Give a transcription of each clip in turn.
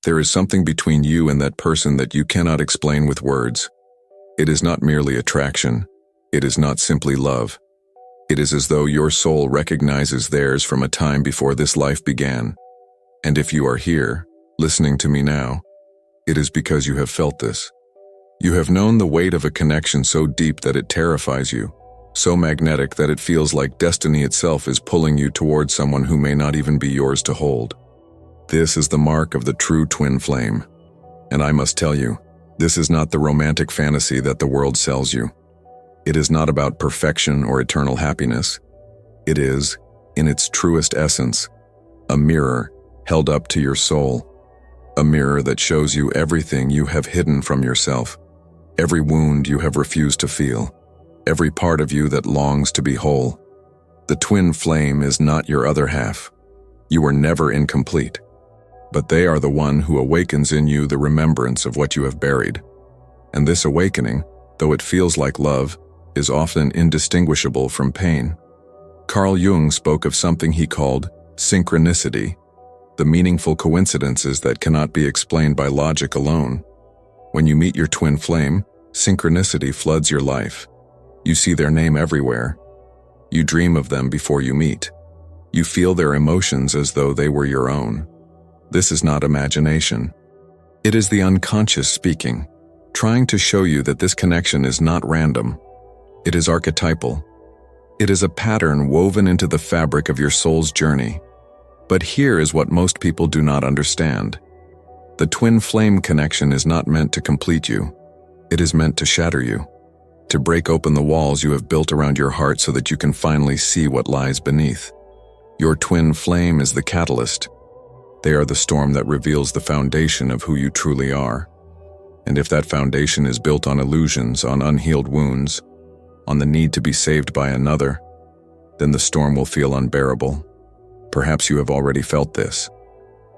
There is something between you and that person that you cannot explain with words. It is not merely attraction. It is not simply love. It is as though your soul recognizes theirs from a time before this life began. And if you are here, listening to me now, it is because you have felt this. You have known the weight of a connection so deep that it terrifies you, so magnetic that it feels like destiny itself is pulling you towards someone who may not even be yours to hold. This is the mark of the true twin flame. And I must tell you, this is not the romantic fantasy that the world sells you. It is not about perfection or eternal happiness. It is, in its truest essence, a mirror held up to your soul. A mirror that shows you everything you have hidden from yourself, every wound you have refused to feel, every part of you that longs to be whole. The twin flame is not your other half. You are never incomplete. But they are the one who awakens in you the remembrance of what you have buried. And this awakening, though it feels like love, is often indistinguishable from pain. Carl Jung spoke of something he called synchronicity, the meaningful coincidences that cannot be explained by logic alone. When you meet your twin flame, synchronicity floods your life. You see their name everywhere. You dream of them before you meet. You feel their emotions as though they were your own. This is not imagination. It is the unconscious speaking, trying to show you that this connection is not random. It is archetypal. It is a pattern woven into the fabric of your soul's journey. But here is what most people do not understand. The twin flame connection is not meant to complete you. It is meant to shatter you, to break open the walls you have built around your heart so that you can finally see what lies beneath. Your twin flame is the catalyst. They are the storm that reveals the foundation of who you truly are. And if that foundation is built on illusions, on unhealed wounds, on the need to be saved by another, then the storm will feel unbearable. Perhaps you have already felt this.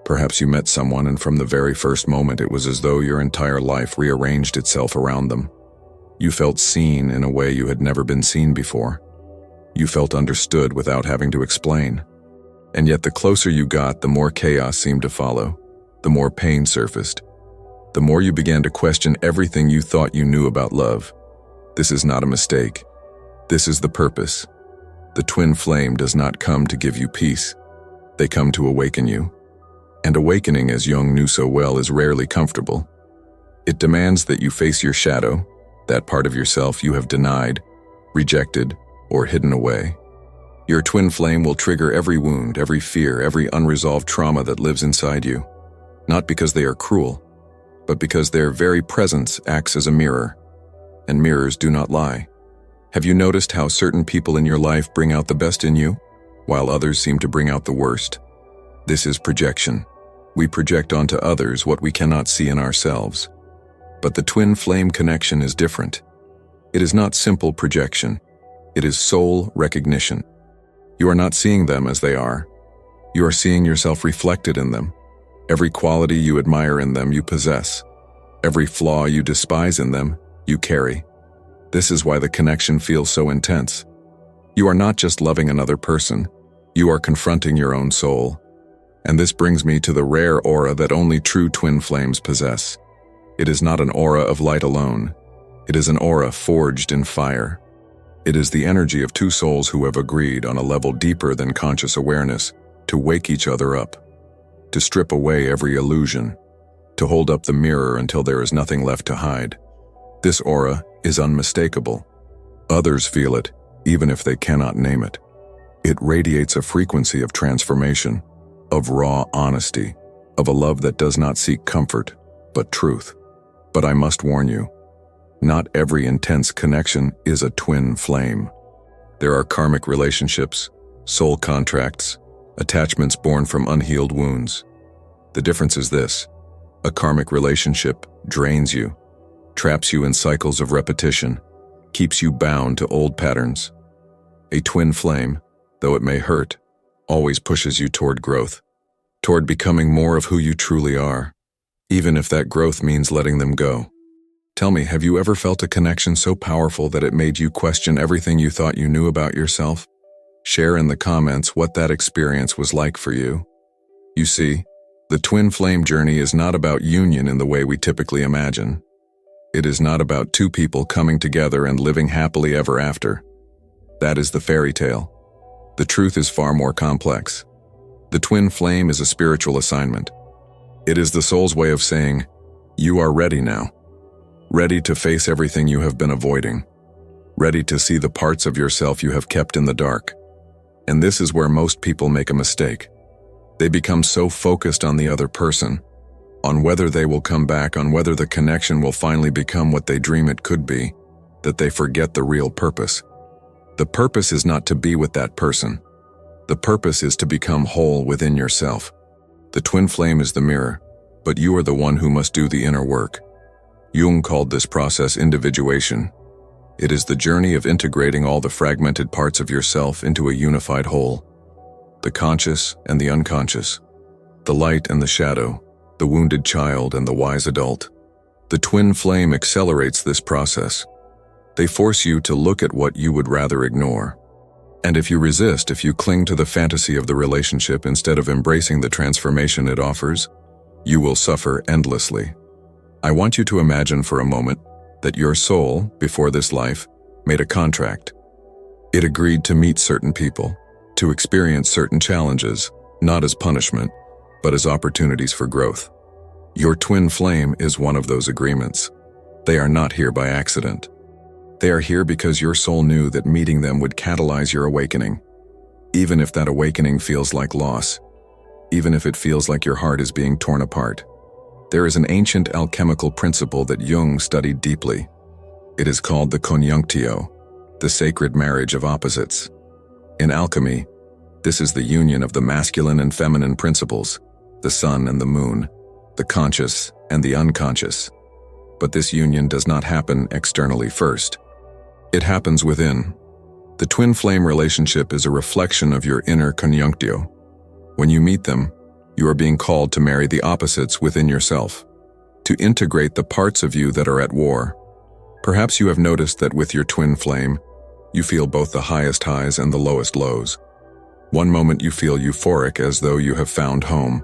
Perhaps you met someone and from the very first moment it was as though your entire life rearranged itself around them. You felt seen in a way you had never been seen before. You felt understood without having to explain. And yet the closer you got, the more chaos seemed to follow, the more pain surfaced, the more you began to question everything you thought you knew about love. This is not a mistake. This is the purpose. The twin flame does not come to give you peace. They come to awaken you. And awakening, as Jung knew so well, is rarely comfortable. It demands that you face your shadow, that part of yourself you have denied, rejected, or hidden away. Your twin flame will trigger every wound, every fear, every unresolved trauma that lives inside you. Not because they are cruel, but because their very presence acts as a mirror. And mirrors do not lie. Have you noticed how certain people in your life bring out the best in you, while others seem to bring out the worst? This is projection. We project onto others what we cannot see in ourselves. But the twin flame connection is different. It is not simple projection. It is soul recognition. You are not seeing them as they are. You are seeing yourself reflected in them. Every quality you admire in them, you possess. Every flaw you despise in them, you carry. This is why the connection feels so intense. You are not just loving another person. You are confronting your own soul. And this brings me to the rare aura that only true twin flames possess. It is not an aura of light alone. It is an aura forged in fire. It is the energy of two souls who have agreed on a level deeper than conscious awareness to wake each other up, to strip away every illusion, to hold up the mirror until there is nothing left to hide. This aura is unmistakable. Others feel it, even if they cannot name it. It radiates a frequency of transformation, of raw honesty, of a love that does not seek comfort, but truth. But I must warn you, not every intense connection is a twin flame. There are karmic relationships, soul contracts, attachments born from unhealed wounds. The difference is this: a karmic relationship drains you, traps you in cycles of repetition, keeps you bound to old patterns. A twin flame, though it may hurt, always pushes you toward growth, toward becoming more of who you truly are, even if that growth means letting them go. Tell me, have you ever felt a connection so powerful that it made you question everything you thought you knew about yourself? Share in the comments what that experience was like for you. You see, The twin flame journey is not about union in the way we typically imagine. It is not about two people coming together and living happily ever after. That is the fairy tale. The truth is far more complex. The twin flame is a spiritual assignment. It is the soul's way of saying, you are ready now. Ready to face everything you have been avoiding. Ready to see the parts of yourself you have kept in the dark. And this is where most people make a mistake. They become so focused on the other person, on whether they will come back, on whether the connection will finally become what they dream it could be, that they forget the real purpose. The purpose is not to be with that person. The purpose is to become whole within yourself. The twin flame is the mirror, but you are the one who must do the inner work. Jung called this process individuation. It is the journey of integrating all the fragmented parts of yourself into a unified whole. The conscious and the unconscious, the light and the shadow, the wounded child and the wise adult. The twin flame accelerates this process. They force you to look at what you would rather ignore. And if you resist, if you cling to the fantasy of the relationship instead of embracing the transformation it offers, you will suffer endlessly. I want you to imagine for a moment that your soul, before this life, made a contract. It agreed to meet certain people, to experience certain challenges, not as punishment, but as opportunities for growth. Your twin flame is one of those agreements. They are not here by accident. They are here because your soul knew that meeting them would catalyze your awakening. Even if that awakening feels like loss, even if it feels like your heart is being torn apart. There is an ancient alchemical principle that Jung studied deeply. It is called the conjunctio, the sacred marriage of opposites. In alchemy, this is the union of the masculine and feminine principles, the sun and the moon, the conscious and the unconscious. But this union does not happen externally first. It happens within. The twin flame relationship is a reflection of your inner conjunctio. When you meet them, you are being called to marry the opposites within yourself, to integrate the parts of you that are at war. Perhaps you have noticed that with your twin flame, you feel both the highest highs and the lowest lows. One moment you feel euphoric as though you have found home.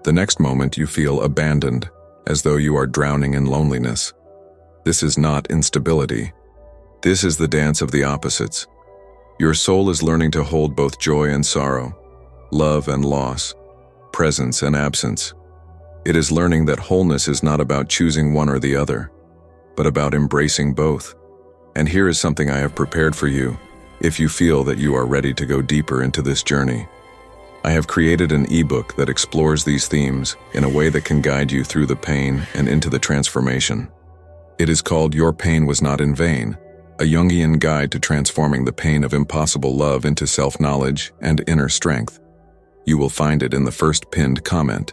The next moment you feel abandoned, as though you are drowning in loneliness. This is not instability. This is the dance of the opposites. Your soul is learning to hold both joy and sorrow, love and loss, presence and absence. It is learning that wholeness is not about choosing one or the other, but about embracing both. And here is something I have prepared for you, if you feel that you are ready to go deeper into this journey. I have created an ebook that explores these themes in a way that can guide you through the pain and into the transformation. It is called Your Pain Was Not in Vain, a Jungian guide to transforming the pain of impossible love into self-knowledge and inner strength. You will find it in the first pinned comment.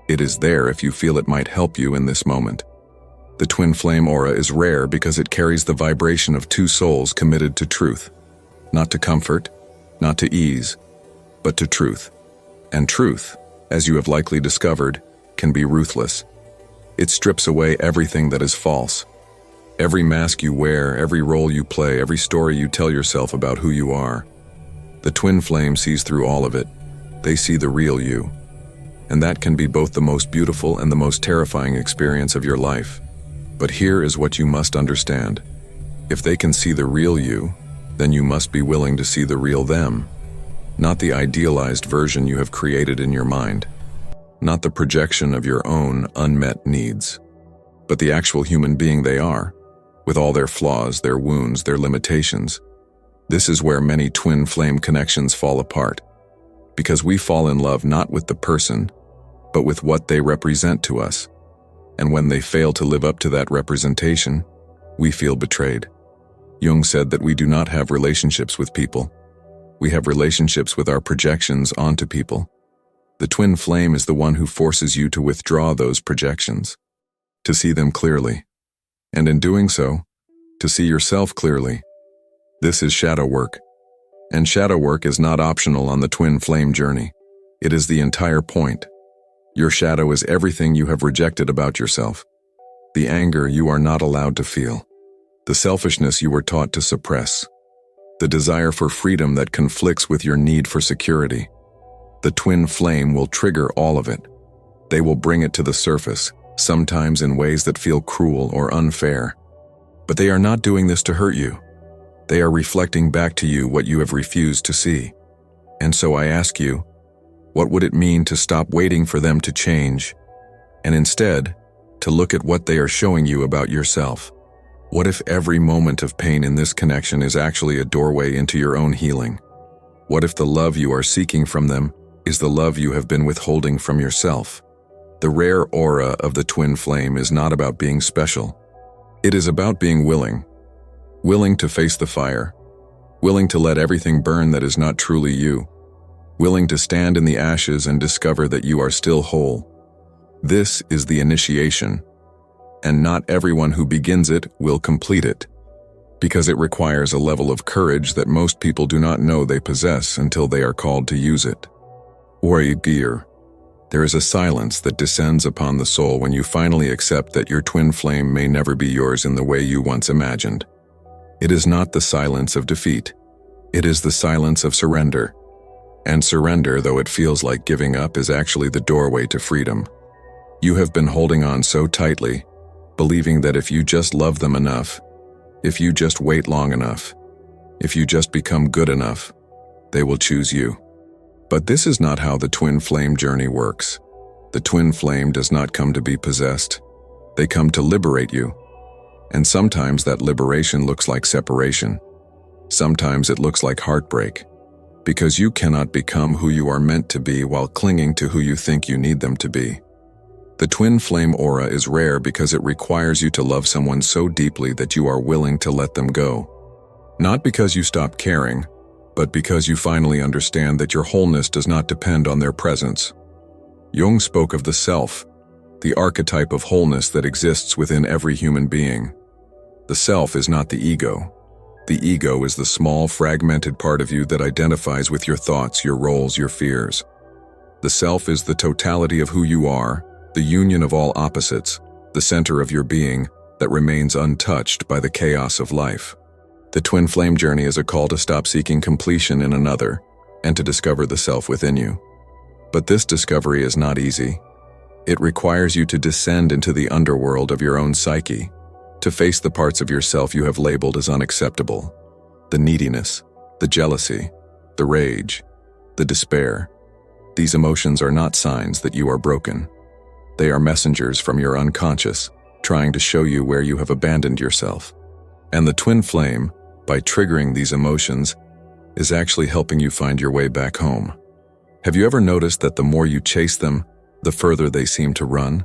It is there if you feel it might help you in this moment. The twin flame aura is rare because it carries the vibration of two souls committed to truth. Not to comfort, not to ease, but to truth. And truth, as you have likely discovered, can be ruthless. It strips away everything that is false. Every mask you wear, every role you play, every story you tell yourself about who you are. The twin flame sees through all of it. They see the real you. And that can be both the most beautiful and the most terrifying experience of your life. But here is what you must understand. If they can see the real you, then you must be willing to see the real them. Not the idealized version you have created in your mind. Not the projection of your own unmet needs. But the actual human being they are, with all their flaws, their wounds, their limitations. This is where many twin flame connections fall apart. Because we fall in love not with the person, but with what they represent to us. And when they fail to live up to that representation, we feel betrayed. Jung said that we do not have relationships with people. We have relationships with our projections onto people. The twin flame is the one who forces you to withdraw those projections, to see them clearly, and in doing so, to see yourself clearly. This is shadow work. And shadow work is not optional on the twin flame journey. It is the entire point. Your shadow is everything you have rejected about yourself. The anger you are not allowed to feel. The selfishness you were taught to suppress. The desire for freedom that conflicts with your need for security. The twin flame will trigger all of it. They will bring it to the surface, sometimes in ways that feel cruel or unfair. But they are not doing this to hurt you. They are reflecting back to you what you have refused to see. And so I ask you, what would it mean to stop waiting for them to change, and instead, to look at what they are showing you about yourself? What if every moment of pain in this connection is actually a doorway into your own healing? What if the love you are seeking from them is the love you have been withholding from yourself? The rare aura of the twin flame is not about being special. It is about being willing. Willing to face the fire. Willing to let everything burn that is not truly you. Willing to stand in the ashes and discover that you are still whole. This is the initiation, and not everyone who begins it will complete it, because it requires a level of courage that most people do not know they possess until they are called to use it. Gear. There is a silence that descends upon the soul when you finally accept that your twin flame may never be yours in the way you once imagined. It is not the silence of defeat. It is the silence of surrender. And surrender, though it feels like giving up, is actually the doorway to freedom. You have been holding on so tightly, believing that if you just love them enough, if you just wait long enough, if you just become good enough, they will choose you. But this is not how the twin flame journey works. The twin flame does not come to be possessed. They come to liberate you. And sometimes that liberation looks like separation. Sometimes it looks like heartbreak, because you cannot become who you are meant to be while clinging to who you think you need them to be. The twin flame aura is rare because it requires you to love someone so deeply that you are willing to let them go. Not because you stop caring, but because you finally understand that your wholeness does not depend on their presence. Jung spoke of the self, the archetype of wholeness that exists within every human being. The self is not the ego. The ego is the small, fragmented part of you that identifies with your thoughts, your roles, your fears. The self is the totality of who you are, the union of all opposites, the center of your being that remains untouched by the chaos of life. The twin flame journey is a call to stop seeking completion in another and to discover the self within you. But this discovery is not easy. It requires you to descend into the underworld of your own psyche, to face the parts of yourself you have labeled as unacceptable, the neediness, the jealousy, the rage, the despair. These emotions are not signs that you are broken. They are messengers from your unconscious, trying to show you where you have abandoned yourself. And the twin flame, by triggering these emotions, is actually helping you find your way back home. Have you ever noticed that the more you chase them, the further they seem to run?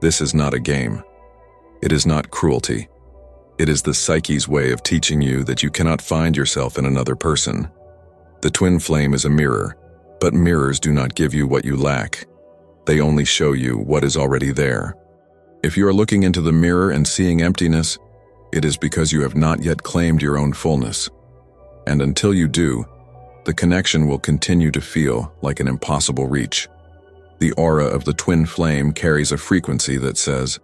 This is not a game. It is not cruelty. It is the psyche's way of teaching you that you cannot find yourself in another person. The twin flame is a mirror, but mirrors do not give you what you lack. They only show you what is already there. If you are looking into the mirror and seeing emptiness, it is because you have not yet claimed your own fullness. And until you do, the connection will continue to feel like an impossible reach. The aura of the twin flame carries a frequency that says,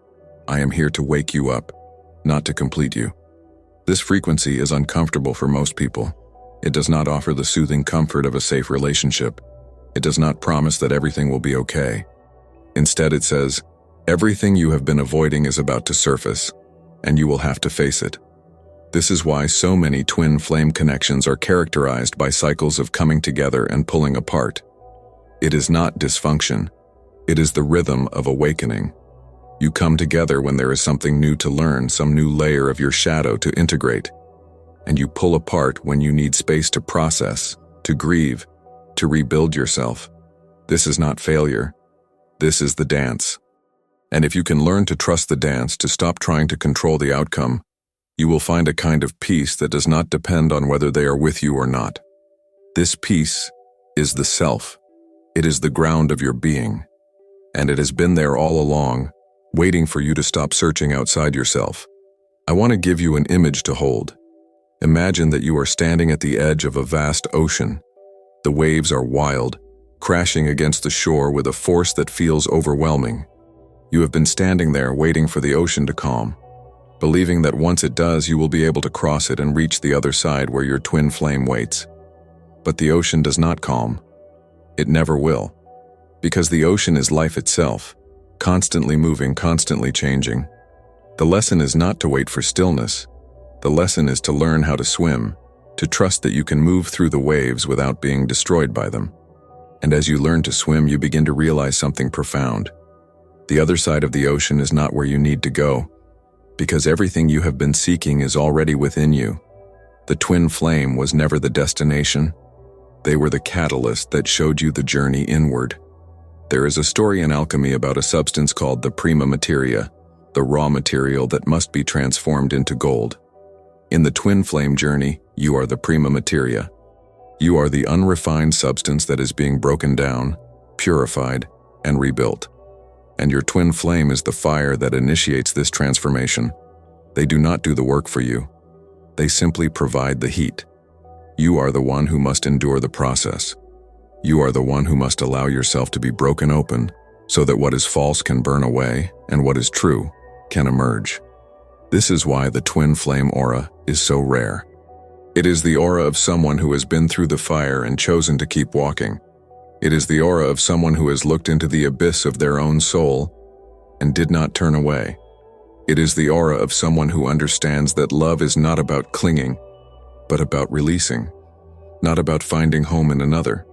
I am here to wake you up, not to complete you. This frequency is uncomfortable for most people. It does not offer the soothing comfort of a safe relationship. It does not promise that everything will be okay. Instead, it says, everything you have been avoiding is about to surface, and you will have to face it. This is why so many twin flame connections are characterized by cycles of coming together and pulling apart. It is not dysfunction. It is the rhythm of awakening. You come together when there is something new to learn, some new layer of your shadow to integrate. And you pull apart when you need space to process, to grieve, to rebuild yourself. This is not failure. This is the dance. And if you can learn to trust the dance, to stop trying to control the outcome, you will find a kind of peace that does not depend on whether they are with you or not. This peace is the self. It is the ground of your being. And it has been there all along, waiting for you to stop searching outside yourself. I want to give you an image to hold. Imagine that you are standing at the edge of a vast ocean. The waves are wild, crashing against the shore with a force that feels overwhelming. You have been standing there waiting for the ocean to calm, believing that once it does, you will be able to cross it and reach the other side where your twin flame waits. But the ocean does not calm. It never will. Because the ocean is life itself, constantly moving, constantly changing. The lesson is not to wait for stillness. The lesson is to learn how to swim, to trust that you can move through the waves without being destroyed by them. And as you learn to swim, you begin to realize something profound. The other side of the ocean is not where you need to go, because everything you have been seeking is already within you. The twin flame was never the destination. They were the catalyst that showed you the journey inward. There is a story in alchemy about a substance called the prima materia, the raw material that must be transformed into gold. In the twin flame journey, you are the prima materia. You are the unrefined substance that is being broken down, purified, and rebuilt. And your twin flame is the fire that initiates this transformation. They do not do the work for you. They simply provide the heat. You are the one who must endure the process. You are the one who must allow yourself to be broken open so that what is false can burn away and what is true can emerge. This is why the twin flame aura is so rare. It is the aura of someone who has been through the fire and chosen to keep walking. It is the aura of someone who has looked into the abyss of their own soul and did not turn away. It is the aura of someone who understands that love is not about clinging, but about releasing. Not about finding home in another,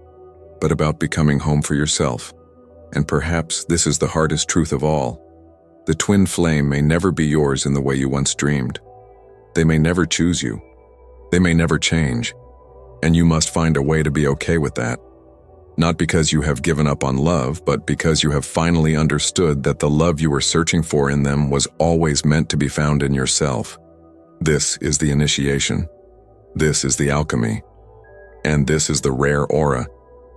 but about becoming home for yourself. And perhaps this is the hardest truth of all. The twin flame may never be yours in the way you once dreamed. They may never choose you. They may never change. And you must find a way to be okay with that. Not because you have given up on love, but because you have finally understood that the love you were searching for in them was always meant to be found in yourself. This is the initiation. This is the alchemy. And this is the rare aura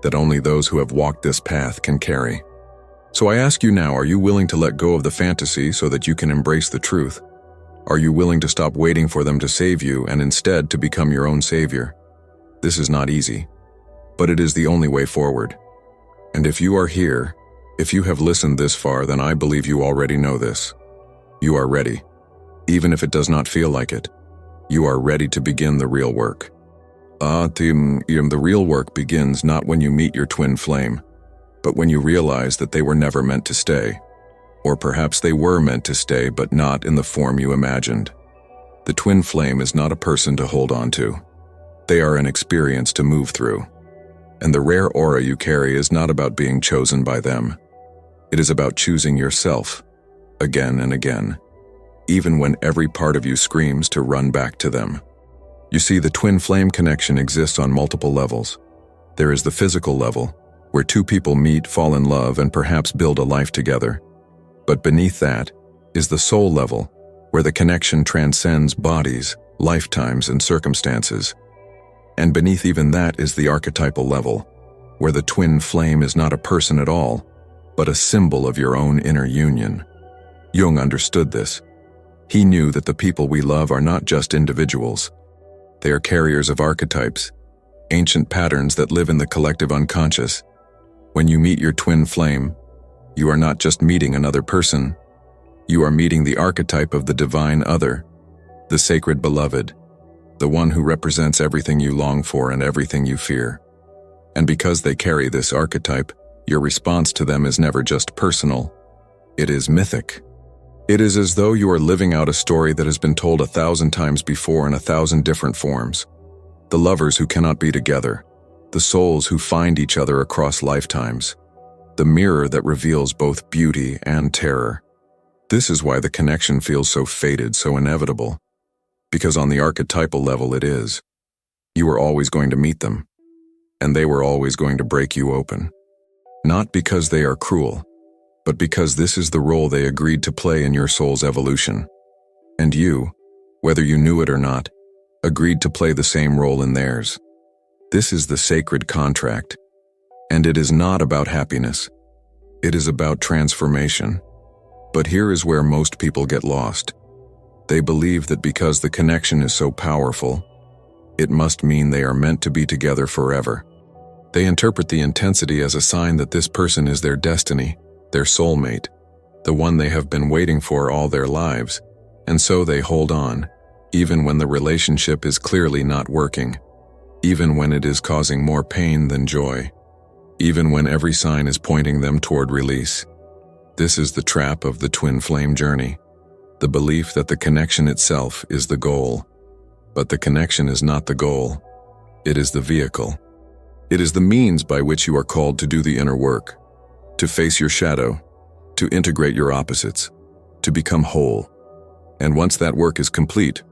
that only those who have walked this path can carry. So I ask you now, are you willing to let go of the fantasy so that you can embrace the truth? Are you willing to stop waiting for them to save you and instead to become your own savior? This is not easy, but it is the only way forward. And if you are here, if you have listened this far, then I believe you already know this. You are ready. Even if it does not feel like it, you are ready to begin the real work. The real work begins not when you meet your twin flame, but when you realize that they were never meant to stay. Or perhaps they were meant to stay, but not in the form you imagined. The twin flame is not a person to hold on to. They are an experience to move through. And the rare aura you carry is not about being chosen by them. It is about choosing yourself, again and again, even when every part of you screams to run back to them. You see, the twin flame connection exists on multiple levels. There is the physical level, where two people meet, fall in love, and perhaps build a life together. But beneath that is the soul level, where the connection transcends bodies, lifetimes, and circumstances. And beneath even that is the archetypal level, where the twin flame is not a person at all, but a symbol of your own inner union. Jung understood this. He knew that the people we love are not just individuals. They are carriers of archetypes, ancient patterns that live in the collective unconscious. When you meet your twin flame, you are not just meeting another person. You are meeting the archetype of the divine other, the sacred beloved, the one who represents everything you long for and everything you fear. And because they carry this archetype, your response to them is never just personal. It is mythic. It is as though you are living out a story that has been told 1,000 times before in 1,000 different forms. The lovers who cannot be together, the souls who find each other across lifetimes, the mirror that reveals both beauty and terror. This is why the connection feels so fated, so inevitable. Because on the archetypal level it is. You were always going to meet them, and they were always going to break you open. Not because they are cruel, but because this is the role they agreed to play in your soul's evolution. And you, whether you knew it or not, agreed to play the same role in theirs. This is the sacred contract. And it is not about happiness. It is about transformation. But here is where most people get lost. They believe that because the connection is so powerful, it must mean they are meant to be together forever. They interpret the intensity as a sign that this person is their destiny, their soulmate, the one they have been waiting for all their lives, and so they hold on, even when the relationship is clearly not working, even when it is causing more pain than joy, even when every sign is pointing them toward release. This is the trap of the twin flame journey, the belief that the connection itself is the goal. But the connection is not the goal. It is the vehicle. It is the means by which you are called to do the inner work, to face your shadow, to integrate your opposites, to become whole. And once that work is complete,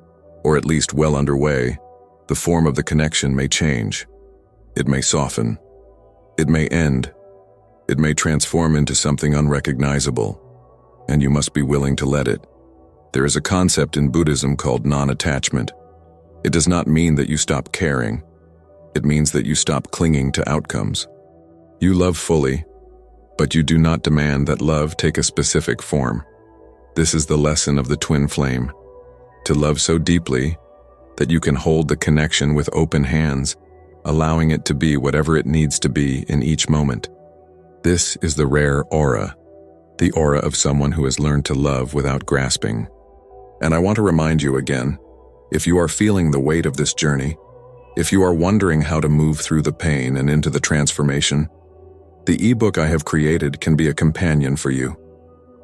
or at least well underway, the form of the connection may change. It may soften. It may end. It may transform into something unrecognizable, and you must be willing to let it. There is a concept in Buddhism called non-attachment. It does not mean that you stop caring. It means that you stop clinging to outcomes. You love fully, but you do not demand that love take a specific form. This is the lesson of the twin flame. To love so deeply that you can hold the connection with open hands, allowing it to be whatever it needs to be in each moment. This is the rare aura, the aura of someone who has learned to love without grasping. And I want to remind you again, if you are feeling the weight of this journey, if you are wondering how to move through the pain and into the transformation, the ebook I have created can be a companion for you.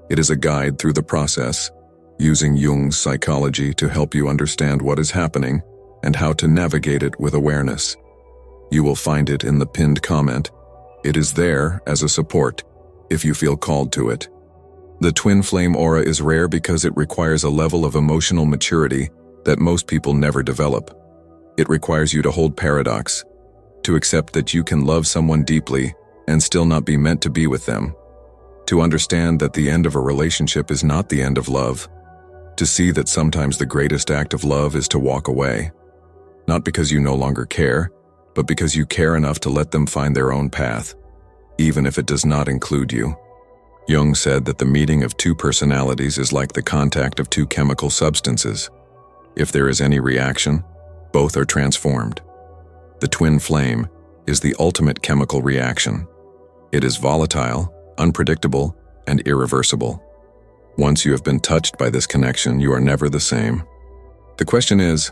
It is a guide through the process, using Jung's psychology to help you understand what is happening and how to navigate it with awareness. You will find it in the pinned comment. It is there as a support, if you feel called to it. The twin flame aura is rare because it requires a level of emotional maturity that most people never develop. It requires you to hold paradox, to accept that you can love someone deeply and still not be meant to be with them, to understand that the end of a relationship is not the end of love, to see that sometimes the greatest act of love is to walk away, not because you no longer care, but because you care enough to let them find their own path, even if it does not include you. Jung said that the meeting of two personalities is like the contact of two chemical substances. If there is any reaction, both are transformed. The twin flame is the ultimate chemical reaction. It is volatile, unpredictable, and irreversible. Once you have been touched by this connection, you are never the same. The question is,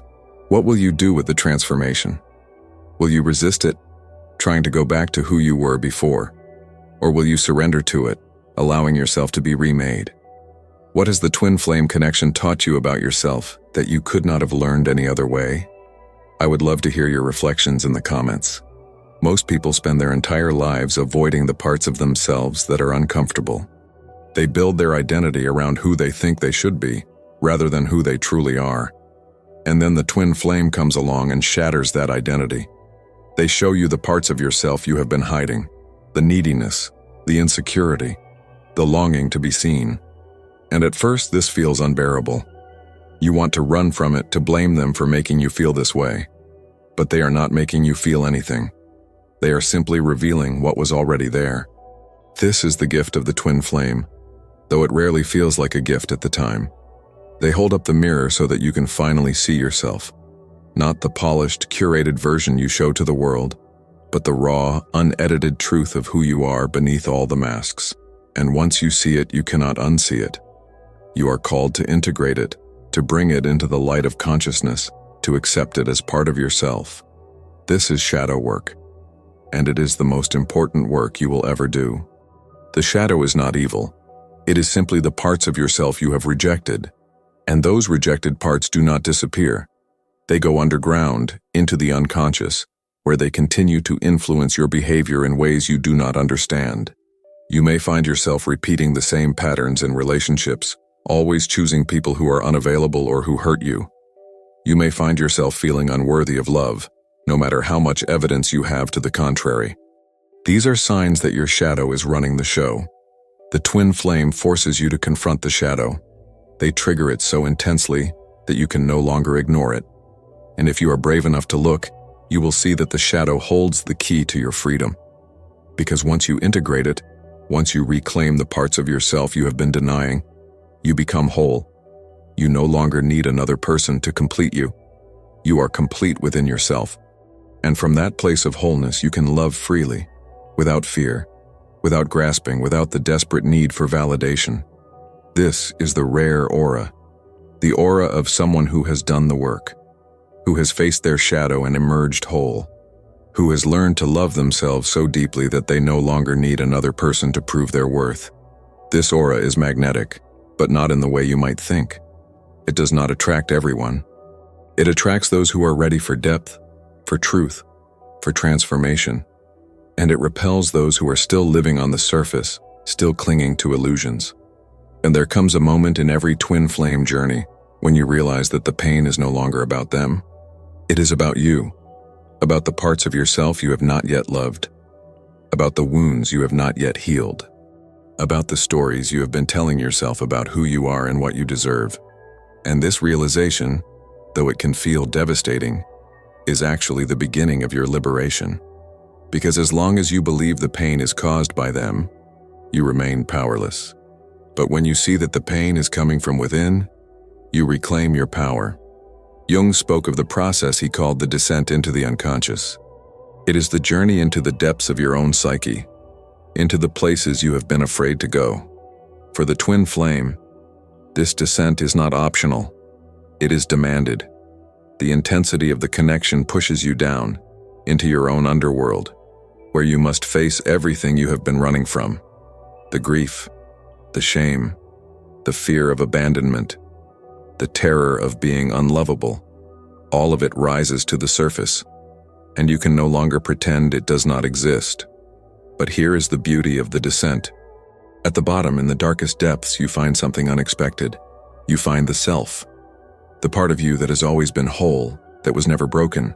what will you do with the transformation? Will you resist it, trying to go back to who you were before? Or will you surrender to it, allowing yourself to be remade? What has the twin flame connection taught you about yourself that you could not have learned any other way? I would love to hear your reflections in the comments. Most people spend their entire lives avoiding the parts of themselves that are uncomfortable. They build their identity around who they think they should be, rather than who they truly are. And then the twin flame comes along and shatters that identity. They show you the parts of yourself you have been hiding, the neediness, the insecurity, the longing to be seen. And at first this feels unbearable. You want to run from it, to blame them for making you feel this way. But they are not making you feel anything. They are simply revealing what was already there. This is the gift of the twin flame, though it rarely feels like a gift at the time. They hold up the mirror so that you can finally see yourself. Not the polished, curated version you show to the world, but the raw, unedited truth of who you are beneath all the masks. And once you see it, you cannot unsee it. You are called to integrate it, to bring it into the light of consciousness, to accept it as part of yourself. This is shadow work, and it is the most important work you will ever do. The shadow is not evil. It is simply the parts of yourself you have rejected, and those rejected parts do not disappear. They go underground, into the unconscious, where they continue to influence your behavior in ways you do not understand. You may find yourself repeating the same patterns in relationships, always choosing people who are unavailable or who hurt you. You may find yourself feeling unworthy of love, no matter how much evidence you have to the contrary. These are signs that your shadow is running the show. The twin flame forces you to confront the shadow. They trigger it so intensely that you can no longer ignore it. And if you are brave enough to look, you will see that the shadow holds the key to your freedom. Because once you integrate it, once you reclaim the parts of yourself you have been denying, you become whole. You no longer need another person to complete you. You are complete within yourself. And from that place of wholeness, you can love freely, without fear, without grasping, without the desperate need for validation. This is the rare aura, the aura of someone who has done the work, who has faced their shadow and emerged whole, who has learned to love themselves so deeply that they no longer need another person to prove their worth. This aura is magnetic, but not in the way you might think. It does not attract everyone. It attracts those who are ready for depth, for truth, for transformation, and it repels those who are still living on the surface, still clinging to illusions. And there comes a moment in every twin flame journey when you realize that the pain is no longer about them. It is about you, about the parts of yourself you have not yet loved, about the wounds you have not yet healed, about the stories you have been telling yourself about who you are and what you deserve. And this realization, though it can feel devastating, is actually the beginning of your liberation. Because as long as you believe the pain is caused by them, you remain powerless. But when you see that the pain is coming from within, you reclaim your power. Jung spoke of the process he called the descent into the unconscious. It is the journey into the depths of your own psyche, into the places you have been afraid to go. For the twin flame, this descent is not optional. It is demanded. The intensity of the connection pushes you down into your own underworld, where you must face everything you have been running from. The grief, the shame, the fear of abandonment, the terror of being unlovable. All of it rises to the surface, and you can no longer pretend it does not exist. But here is the beauty of the descent. At the bottom, in the darkest depths, you find something unexpected. You find the self. The part of you that has always been whole, that was never broken,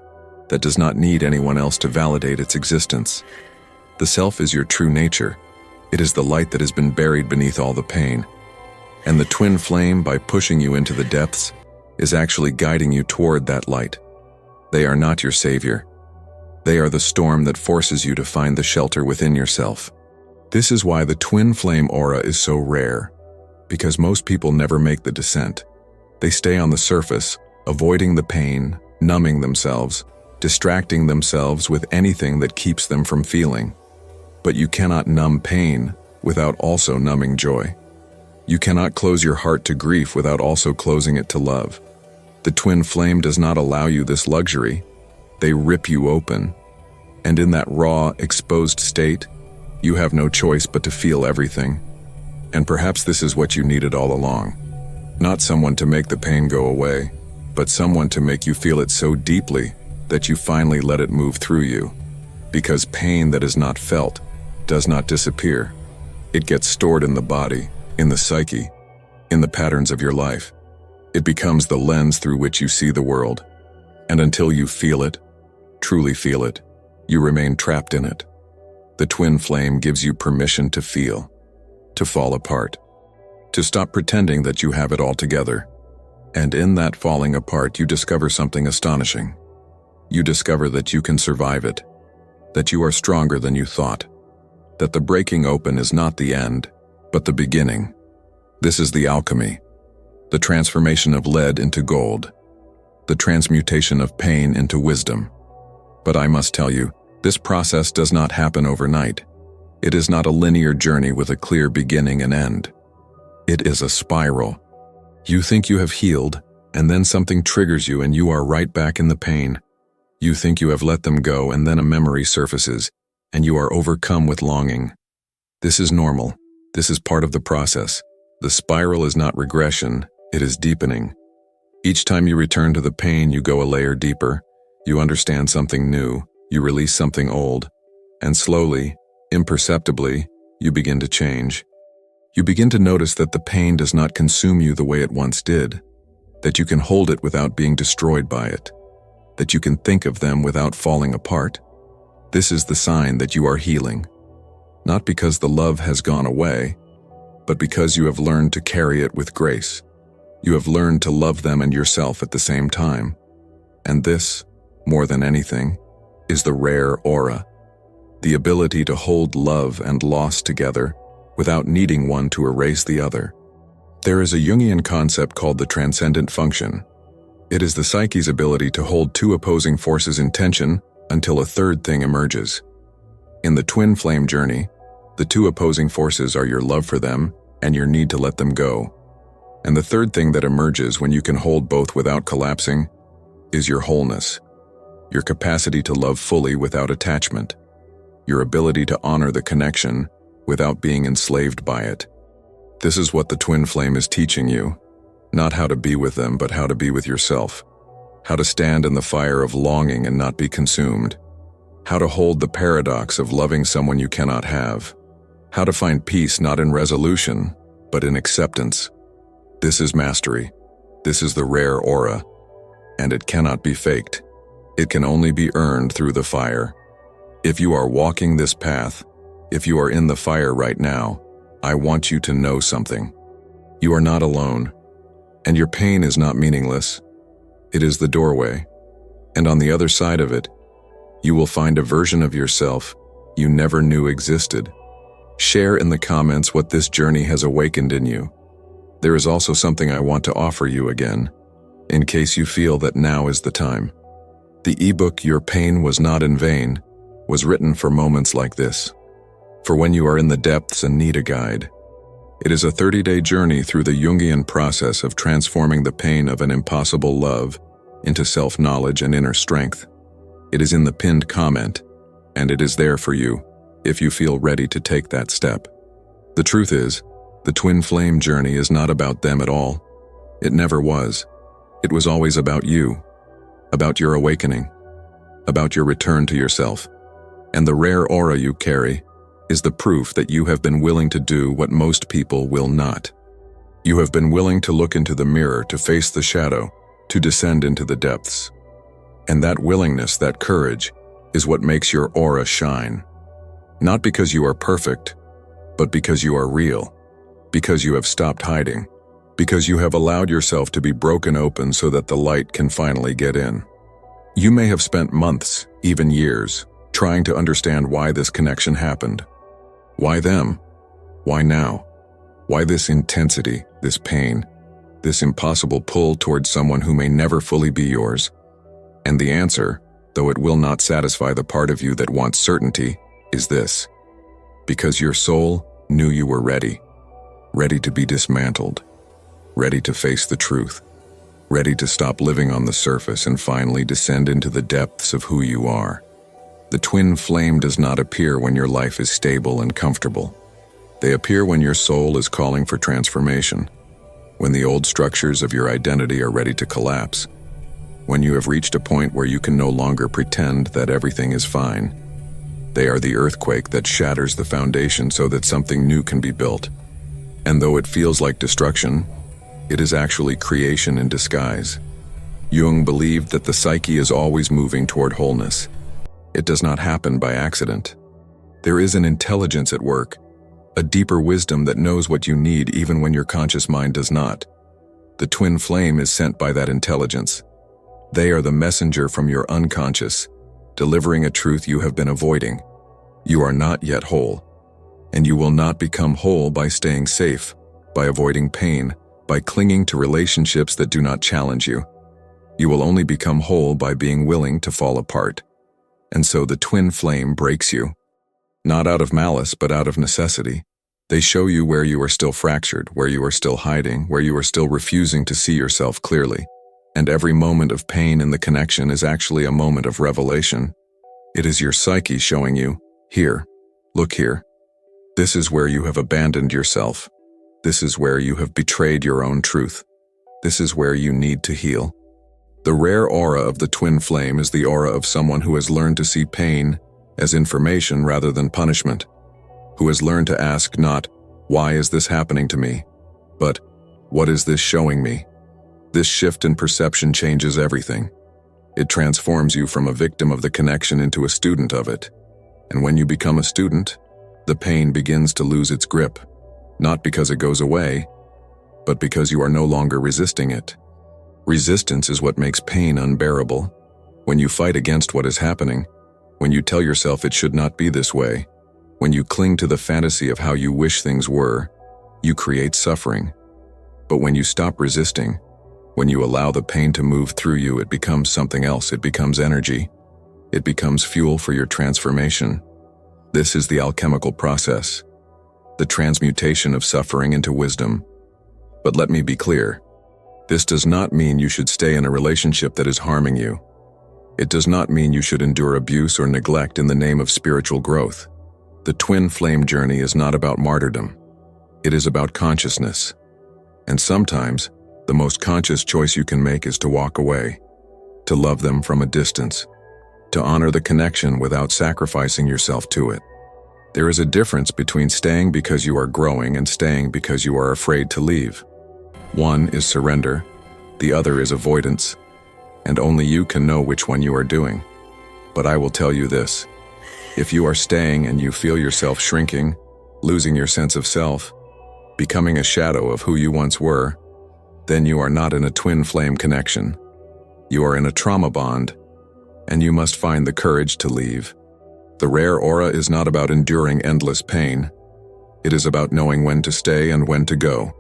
that does not need anyone else to validate its existence. The self is your true nature. It is the light that has been buried beneath all the pain. And the twin flame, by pushing you into the depths, is actually guiding you toward that light. They are not your savior. They are the storm that forces you to find the shelter within yourself. This is why the twin flame aura is so rare, because most people never make the descent. They stay on the surface, avoiding the pain, numbing themselves, distracting themselves with anything that keeps them from feeling. But you cannot numb pain without also numbing joy. You cannot close your heart to grief without also closing it to love. The twin flame does not allow you this luxury. They rip you open. And in that raw, exposed state, you have no choice but to feel everything. And perhaps this is what you needed all along. Not someone to make the pain go away, but someone to make you feel it so deeply that you finally let it move through you. Because pain that is not felt does not disappear. It gets stored in the body, in the psyche, in the patterns of your life. It becomes the lens through which you see the world. And until you feel it, truly feel it, you remain trapped in it. The twin flame gives you permission to feel, to fall apart, to stop pretending that you have it all together. And in that falling apart, you discover something astonishing. You discover that you can survive it, that you are stronger than you thought, that the breaking open is not the end, but the beginning. This is the alchemy, the transformation of lead into gold, the transmutation of pain into wisdom. But I must tell you, this process does not happen overnight. It is not a linear journey with a clear beginning and end. It is a spiral. You think you have healed, and then something triggers you and you are right back in the pain. You think you have let them go, and then a memory surfaces, and you are overcome with longing. This is normal. This is part of the process. The spiral is not regression, it is deepening. Each time you return to the pain, you go a layer deeper. You understand something new, you release something old, and slowly, imperceptibly, you begin to change. You begin to notice that the pain does not consume you the way it once did, that you can hold it without being destroyed by it, that you can think of them without falling apart. This is the sign that you are healing, not because the love has gone away, but because you have learned to carry it with grace. You have learned to love them and yourself at the same time. And this, more than anything, is the rare aura, the ability to hold love and loss together without needing one to erase the other. There is a Jungian concept called the transcendent function. It is the psyche's ability to hold two opposing forces in tension until a third thing emerges. In the twin flame journey, the two opposing forces are your love for them and your need to let them go. And the third thing that emerges when you can hold both without collapsing is your wholeness. your capacity to love fully without attachment, your ability to honor the connection without being enslaved by it. This is what the twin flame is teaching you, not how to be with them, but how to be with yourself, how to stand in the fire of longing and not be consumed, how to hold the paradox of loving someone you cannot have, how to find peace not in resolution, but in acceptance. This is mastery. This is the rare aura, and it cannot be faked. It can only be earned through the fire. If you are walking this path, if you are in the fire right now, I want you to know something. You are not alone, and your pain is not meaningless. It is the doorway, and on the other side of it, you will find a version of yourself you never knew existed. Share in the comments what this journey has awakened in you. There is also something I want to offer you again, in case you feel that now is the time. The ebook Your Pain Was Not in Vain was written for moments like this, for when you are in the depths and need a guide. It is a 30-day journey through the Jungian process of transforming the pain of an impossible love into self-knowledge and inner strength. It is in the pinned comment, and it is there for you if you feel ready to take that step. The truth is, the twin flame journey is not about them at all. It never was. It was always about you, about your awakening, about your return to yourself. And the rare aura you carry is the proof that you have been willing to do what most people will not. You have been willing to look into the mirror, to face the shadow, to descend into the depths. And that willingness, that courage, is what makes your aura shine. Not because you are perfect, but because you are real, because you have stopped hiding, because you have allowed yourself to be broken open so that the light can finally get in. You may have spent months, even years, trying to understand why this connection happened. Why them? Why now? Why this intensity, this pain, this impossible pull towards someone who may never fully be yours? And the answer, though it will not satisfy the part of you that wants certainty, is this: because your soul knew you were ready, ready to be dismantled, ready to face the truth, ready to stop living on the surface and finally descend into the depths of who you are. The twin flame does not appear when your life is stable and comfortable. They appear when your soul is calling for transformation, when the old structures of your identity are ready to collapse, when you have reached a point where you can no longer pretend that everything is fine. They are the earthquake that shatters the foundation so that something new can be built. And though it feels like destruction, it is actually creation in disguise. Jung believed that the psyche is always moving toward wholeness. It does not happen by accident. There is an intelligence at work, a deeper wisdom that knows what you need even when your conscious mind does not. The twin flame is sent by that intelligence. They are the messenger from your unconscious, delivering a truth you have been avoiding. You are not yet whole, and you will not become whole by staying safe, by avoiding pain, by clinging to relationships that do not challenge you. You will only become whole by being willing to fall apart. And so the twin flame breaks you, not out of malice, but out of necessity. They show you where you are still fractured, where you are still hiding, where you are still refusing to see yourself clearly. And every moment of pain in the connection is actually a moment of revelation. It is your psyche showing you, here, look here. This is where you have abandoned yourself. This is where you have betrayed your own truth. This is where you need to heal. The rare aura of the twin flame is the aura of someone who has learned to see pain as information rather than punishment, who has learned to ask not, why is this happening to me, but what is this showing me? This shift in perception changes everything. It transforms you from a victim of the connection into a student of it. And when you become a student, the pain begins to lose its grip, not because it goes away, but because you are no longer resisting it. Resistance is what makes pain unbearable. When you fight against what is happening, when you tell yourself it should not be this way, when you cling to the fantasy of how you wish things were, you create suffering. But when you stop resisting, when you allow the pain to move through you, it becomes something else. It becomes energy. It becomes fuel for your transformation. This is the alchemical process, the transmutation of suffering into wisdom. But let me be clear. This does not mean you should stay in a relationship that is harming you. It does not mean you should endure abuse or neglect in the name of spiritual growth. The twin flame journey is not about martyrdom. It is about consciousness. And sometimes, the most conscious choice you can make is to walk away, to love them from a distance, to honor the connection without sacrificing yourself to it. There is a difference between staying because you are growing and staying because you are afraid to leave. One is surrender, the other is avoidance, and only you can know which one you are doing. But I will tell you this: if you are staying and you feel yourself shrinking, losing your sense of self, becoming a shadow of who you once were, then you are not in a twin flame connection. You are in a trauma bond, and you must find the courage to leave. The rare aura is not about enduring endless pain. It is about knowing when to stay and when to go.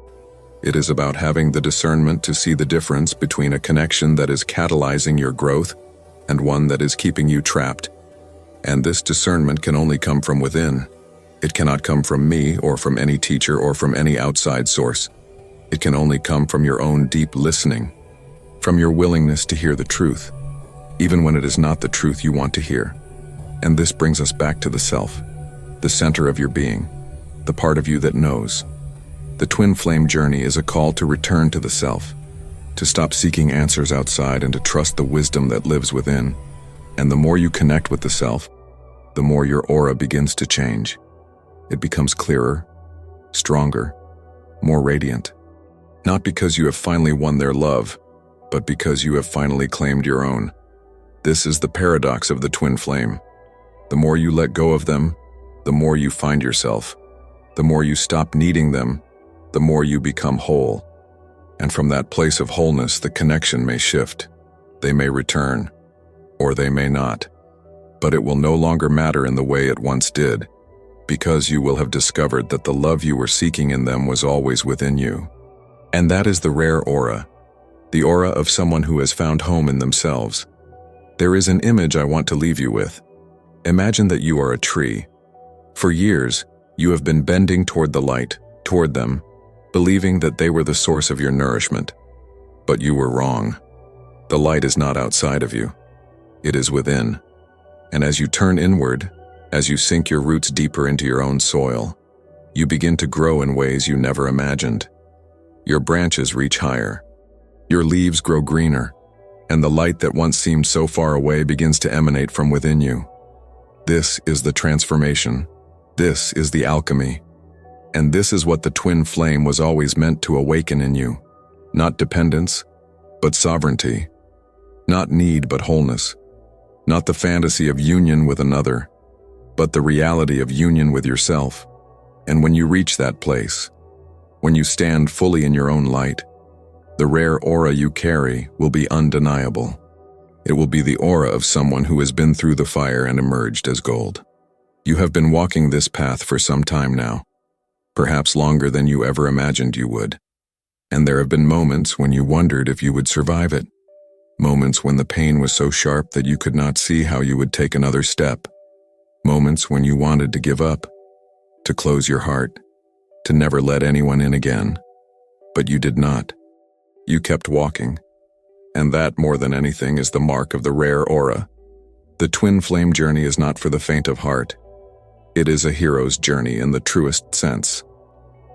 It is about having the discernment to see the difference between a connection that is catalyzing your growth and one that is keeping you trapped. And this discernment can only come from within. It cannot come from me or from any teacher or from any outside source. It can only come from your own deep listening, from your willingness to hear the truth, even when it is not the truth you want to hear. And this brings us back to the self, the center of your being, the part of you that knows. The twin flame journey is a call to return to the self, to stop seeking answers outside and to trust the wisdom that lives within. And the more you connect with the self, the more your aura begins to change. It becomes clearer, stronger, more radiant. Not because you have finally won their love, but because you have finally claimed your own. This is the paradox of the twin flame. The more you let go of them, the more you find yourself. The more you stop needing them, the more you become whole. And from that place of wholeness, the connection may shift. They may return, or they may not. But it will no longer matter in the way it once did, because you will have discovered that the love you were seeking in them was always within you. And that is the rare aura, the aura of someone who has found home in themselves. There is an image I want to leave you with. Imagine that you are a tree. For years, you have been bending toward the light, toward them, believing that they were the source of your nourishment. But you were wrong. The light is not outside of you. It is within. And as you turn inward, as you sink your roots deeper into your own soil, you begin to grow in ways you never imagined. Your branches reach higher. Your leaves grow greener, and the light that once seemed so far away begins to emanate from within you. This is the transformation. This is the alchemy. And this is what the twin flame was always meant to awaken in you. Not dependence, but sovereignty. Not need, but wholeness. Not the fantasy of union with another, but the reality of union with yourself. And when you reach that place, when you stand fully in your own light, the rare aura you carry will be undeniable. It will be the aura of someone who has been through the fire and emerged as gold. You have been walking this path for some time now, perhaps longer than you ever imagined you would. And there have been moments when you wondered if you would survive it. Moments when the pain was so sharp that you could not see how you would take another step. Moments when you wanted to give up, to close your heart, to never let anyone in again. But you did not. You kept walking. And that, more than anything, is the mark of the rare aura. The twin flame journey is not for the faint of heart. It is a hero's journey in the truest sense.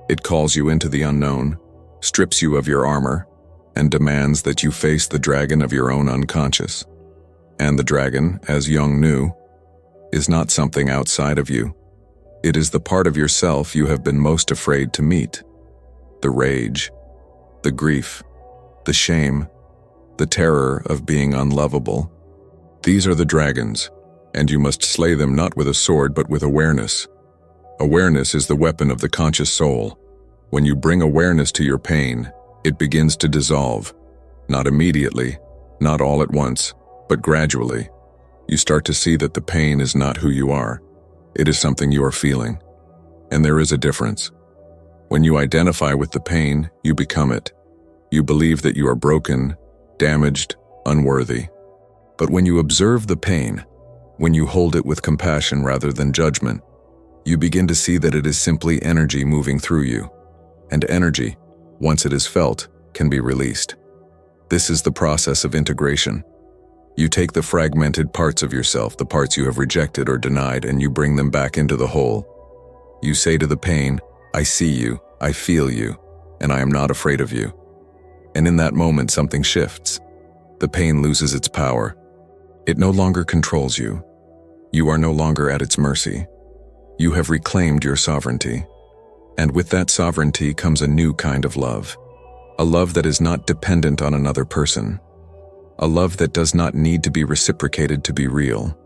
It calls you into the unknown, strips you of your armor, and demands that you face the dragon of your own unconscious. And the dragon, as Jung knew, is not something outside of you. It is the part of yourself you have been most afraid to meet. The rage, the grief, the shame, the terror of being unlovable. These are the dragons, and you must slay them not with a sword but with awareness. Awareness is the weapon of the conscious soul. When you bring awareness to your pain, it begins to dissolve. Not immediately, not all at once, but gradually. You start to see that the pain is not who you are. It is something you are feeling. And there is a difference. When you identify with the pain, you become it. You believe that you are broken, damaged, unworthy. But when you observe the pain, when you hold it with compassion rather than judgment, you begin to see that it is simply energy moving through you. And energy, once it is felt, can be released. This is the process of integration. You take the fragmented parts of yourself, the parts you have rejected or denied, and you bring them back into the whole. You say to the pain, I see you, I feel you, and I am not afraid of you. And in that moment, something shifts. The pain loses its power. It no longer controls you. You are no longer at its mercy. You have reclaimed your sovereignty. And with that sovereignty comes a new kind of love. A love that is not dependent on another person. A love that does not need to be reciprocated to be real.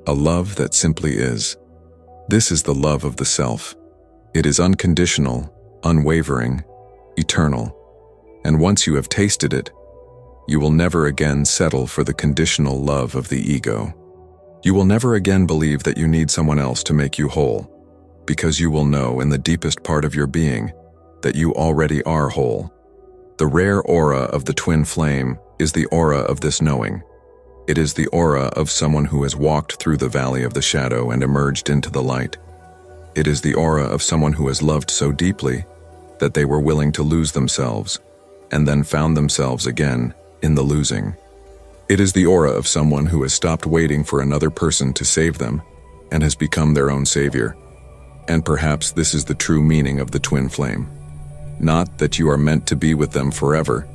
A love that simply is. This is the love of the self. It is unconditional, unwavering, eternal. And once you have tasted it, you will never again settle for the conditional love of the ego. You will never again believe that you need someone else to make you whole, because you will know in the deepest part of your being that you already are whole. The rare aura of the twin flame is the aura of this knowing. It is the aura of someone who has walked through the valley of the shadow and emerged into the light. It is the aura of someone who has loved so deeply that they were willing to lose themselves and then found themselves again in the losing. It is the aura of someone who has stopped waiting for another person to save them and has become their own savior. And perhaps this is the true meaning of the twin flame. Not that you are meant to be with them forever,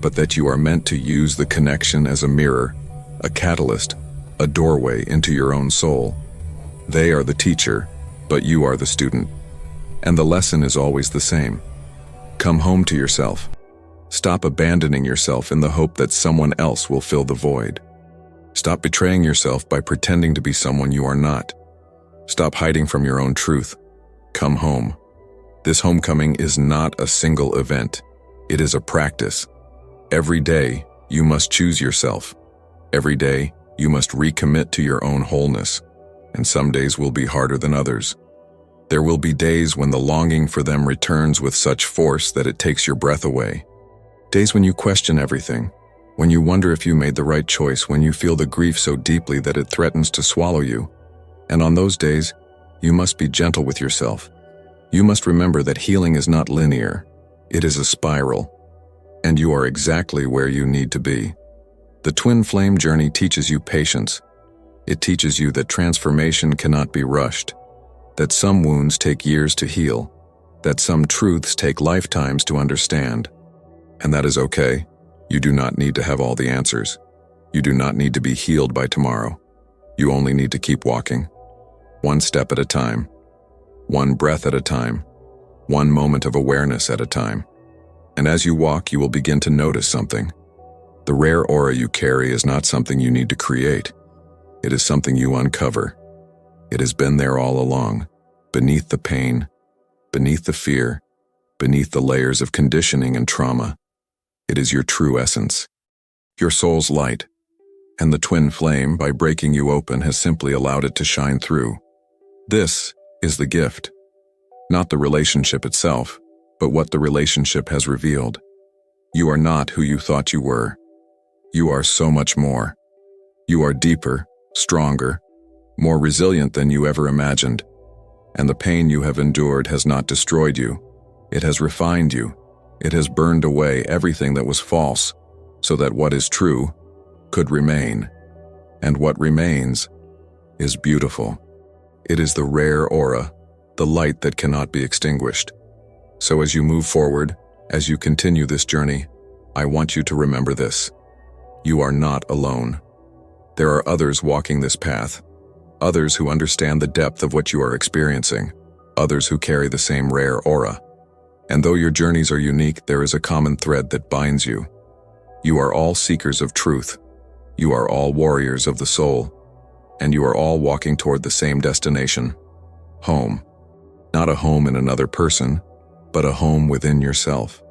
but that you are meant to use the connection as a mirror, a catalyst, a doorway into your own soul. They are the teacher, but you are the student. And the lesson is always the same. Come home to yourself. Stop abandoning yourself in the hope that someone else will fill the void. Stop betraying yourself by pretending to be someone you are not. Stop hiding from your own truth. Come home. This homecoming is not a single event. It is a practice. Every day, you must choose yourself. Every day, you must recommit to your own wholeness. And some days will be harder than others. There will be days when the longing for them returns with such force that it takes your breath away. Days when you question everything, when you wonder if you made the right choice, when you feel the grief so deeply that it threatens to swallow you. And on those days, you must be gentle with yourself. You must remember that healing is not linear. It is a spiral. And you are exactly where you need to be. The twin flame journey teaches you patience. It teaches you that transformation cannot be rushed, that some wounds take years to heal, that some truths take lifetimes to understand. And that is okay. You do not need to have all the answers. You do not need to be healed by tomorrow. You only need to keep walking. One step at a time. One breath at a time. One moment of awareness at a time. And as you walk, you will begin to notice something. The rare aura you carry is not something you need to create. It is something you uncover. It has been there all along, beneath the pain, beneath the fear, beneath the layers of conditioning and trauma. It is your true essence, your soul's light, and the twin flame, by breaking you open, has simply allowed it to shine through. This is the gift, not the relationship itself, but what the relationship has revealed. You are not who you thought you were. You are so much more. You are deeper, stronger, more resilient than you ever imagined. And the pain you have endured has not destroyed you. It has refined you. It has burned away everything that was false, so that what is true could remain. And what remains is beautiful. It is the rare aura, the light that cannot be extinguished. So as you move forward, as you continue this journey, I want you to remember this. You are not alone. There are others walking this path, others who understand the depth of what you are experiencing, others who carry the same rare aura. And though your journeys are unique, there is a common thread that binds you. You are all seekers of truth. You are all warriors of the soul. And you are all walking toward the same destination. Home. Not a home in another person, but a home within yourself.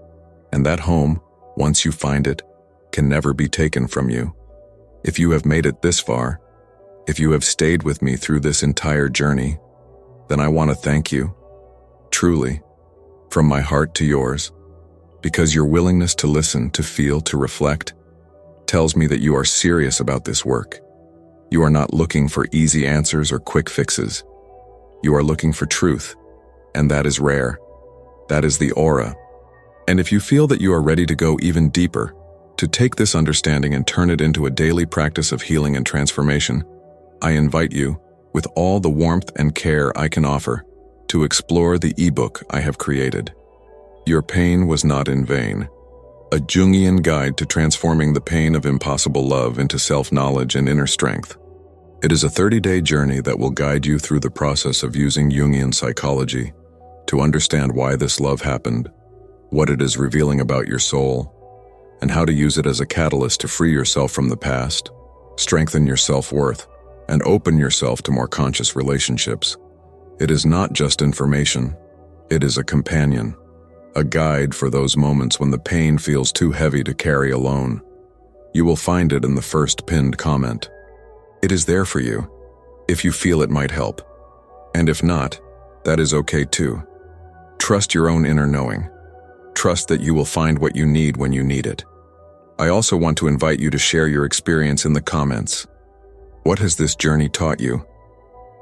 And that home, once you find it, can never be taken from you. If you have made it this far, if you have stayed with me through this entire journey, then I want to thank you, truly, from my heart to yours, because your willingness to listen, to feel, to reflect, tells me that you are serious about this work. You are not looking for easy answers or quick fixes. You are looking for truth, and that is rare. That is the aura. And if you feel that you are ready to go even deeper, To take this understanding and turn it into a daily practice of healing and transformation, I invite you, with all the warmth and care I can offer, to explore the ebook I have created. Your Pain Was Not in Vain, a Jungian guide to transforming the pain of impossible love into self-knowledge and inner strength. It is a 30-day journey that will guide you through the process of using Jungian psychology to understand why this love happened, what it is revealing about your soul, and how to use it as a catalyst to free yourself from the past, strengthen your self-worth, and open yourself to more conscious relationships. It is not just information, it is a companion, a guide for those moments when the pain feels too heavy to carry alone. You will find it in the first pinned comment. It is there for you, if you feel it might help. And if not, that is okay too. Trust your own inner knowing. Trust that you will find what you need when you need it. I also want to invite you to share your experience in the comments. What has this journey taught you?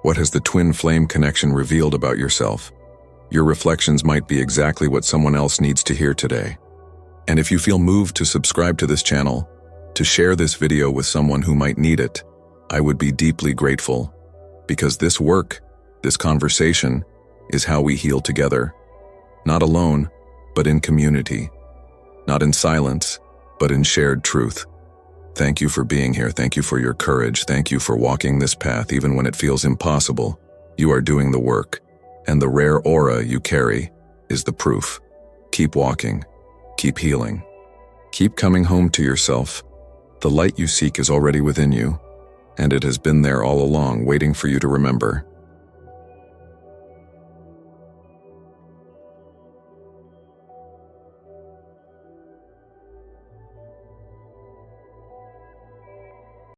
What has the twin flame connection revealed about yourself? Your reflections might be exactly what someone else needs to hear today. And if you feel moved to subscribe to this channel, to share this video with someone who might need it, I would be deeply grateful, because this work, this conversation, is how we heal together. Not alone, but in community. Not in silence, but in shared truth. Thank you for being here. Thank you for your courage. Thank you for walking this path even when it feels impossible. You are doing the work, and the rare aura you carry is the proof. Keep walking. Keep healing. Keep coming home to yourself. The light you seek is already within you, and it has been there all along, waiting for you to remember.